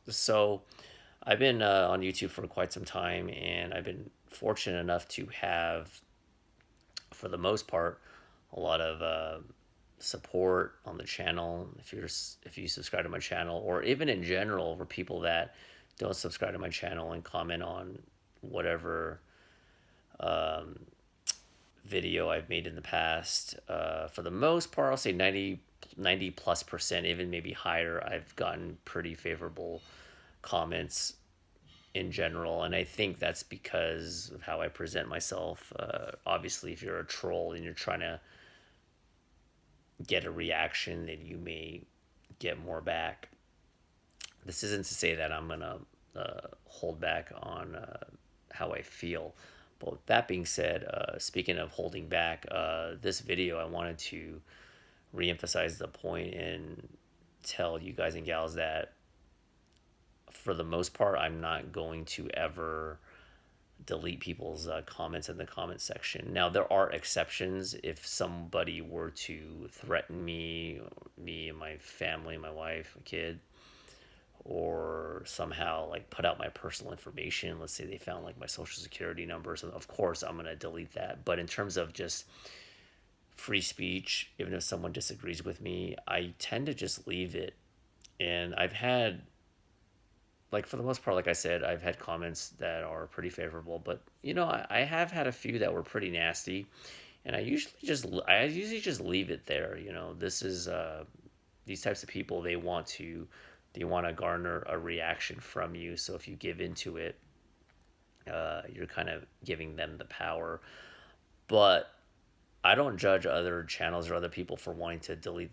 So I've been on YouTube for quite some time, and I've been fortunate enough to have, for the most part, a lot of support on the channel. If you subscribe to my channel, or even in general, for people that don't subscribe to my channel and comment on whatever video I've made in the past. For the most part, I'll say 90 plus percent, even maybe higher. I've gotten pretty favorable comments in general, and I think that's because of how I present myself. Obviously, if you're a troll and you're trying to get a reaction, then you may get more back. This isn't to say that I'm gonna hold back on how I feel. But with that being said, speaking of holding back, this video I wanted to reemphasize the point and tell you guys and gals that for the most part, I'm not going to ever delete people's comments in the comment section. Now, there are exceptions. If somebody were to threaten me and my family, my wife, a kid, or somehow like put out my personal information, let's say they found like my social security number, so of course I'm going to delete that. But in terms of just free speech, even if someone disagrees with me, I tend to just leave it. And I've had, like, for the most part, like I said, I've had comments that are pretty favorable, but I have had a few that were pretty nasty, and I usually just leave it there. This is these types of people, they want to garner a reaction from you. So if you give into it, you're kind of giving them the power. But I don't judge other channels or other people for wanting to delete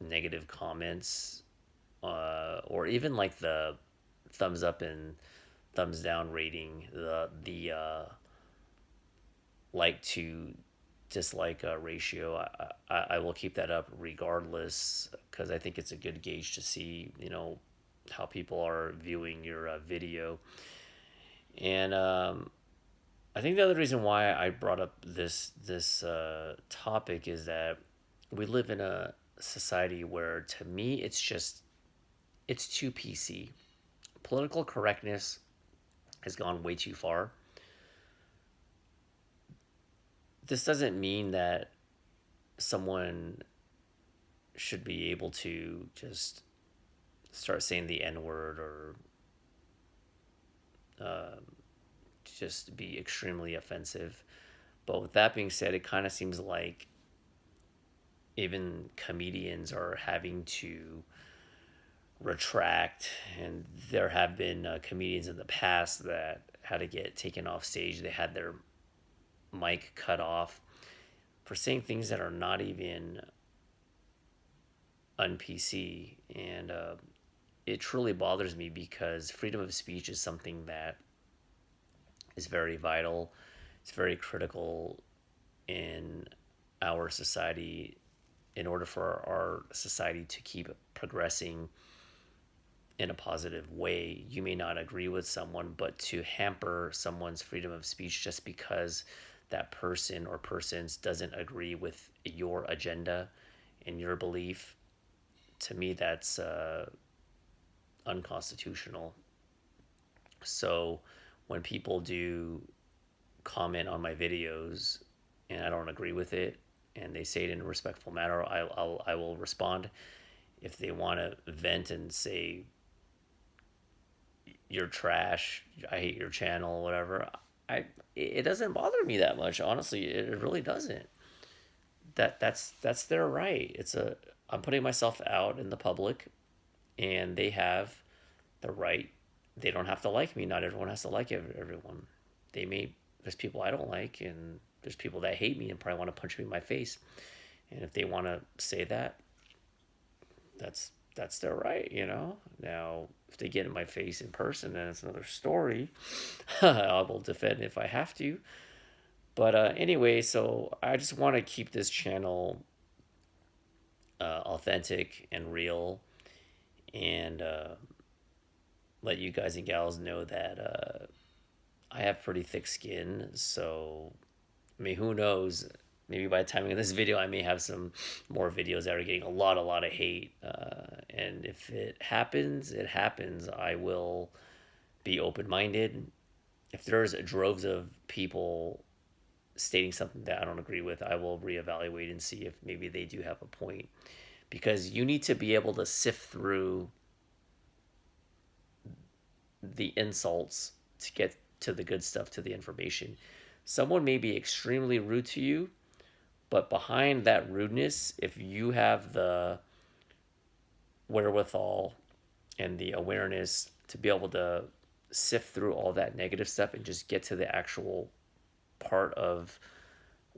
negative comments, or even like the thumbs up and thumbs down rating, the like to dislike ratio. I will keep that up regardless, because I think it's a good gauge to see how people are viewing your video. And I think the other reason why I brought up this topic is that we live in a society where, to me, it's too PC. Political correctness has gone way too far. This doesn't mean that someone should be able to just start saying the N word, or just be extremely offensive. But with that being said, it kind of seems like even comedians are having to retract, and there have been comedians in the past that had to get taken off stage. They had their mic cut off for saying things that are not even un-PC, and it truly bothers me, because freedom of speech is something that is very vital. It's very critical in our society, in order for our society to keep progressing in a positive way. You may not agree with someone, but to hamper someone's freedom of speech just because that person or persons doesn't agree with your agenda and your belief, to me, that's unconstitutional. So when people do comment on my videos and I don't agree with it, and they say it in a respectful manner, I will respond. If they want to vent and say you're trash, I hate your channel, whatever, I it doesn't bother me that much. Honestly, it really doesn't. That's their right. I'm putting myself out in the public, and they have the right. They don't have to like me. Not everyone has to like everyone. There's people I don't like, and there's people that hate me and probably want to punch me in my face. And if they want to say that, that's their right. Now, if they get in my face in person, then it's another story. I will defend if I have to. But anyway, so I just want to keep this channel authentic and real, and let you guys and gals know that I have pretty thick skin. So, I mean, who knows? Maybe by the time of this video, I may have some more videos that are getting a lot of hate, And if it happens, it happens. I will be open minded. If there's droves of people stating something that I don't agree with, I will reevaluate and see if maybe they do have a point. Because you need to be able to sift through the insults to get to the good stuff, to the information. Someone may be extremely rude to you, but behind that rudeness, if you have the wherewithal and the awareness to be able to sift through all that negative stuff and just get to the actual part of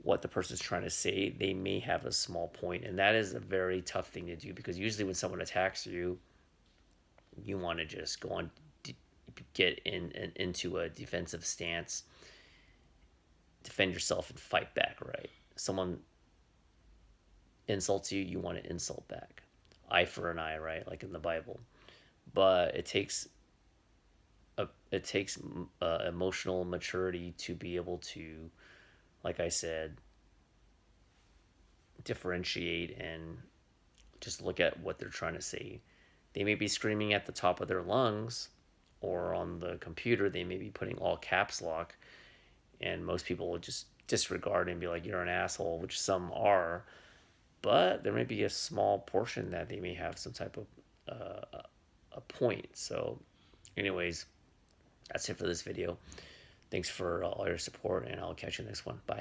what the person's trying to say, they may have a small point. And that is a very tough thing to do, because usually when someone attacks you, you want to just go on, get into a defensive stance, defend yourself and fight back, right? Someone insults you, you want to insult back. Eye for an eye, right? Like in the Bible. But it takes emotional maturity to be able to, like I said, differentiate and just look at what they're trying to say. They may be screaming at the top of their lungs, or on the computer, they may be putting all caps lock, and most people will just disregard and be like, "You're an asshole," which some are, but there may be a small portion that they may have some type of a point. So, anyways, that's it for this video. Thanks for all your support, and I'll catch you next one. Bye.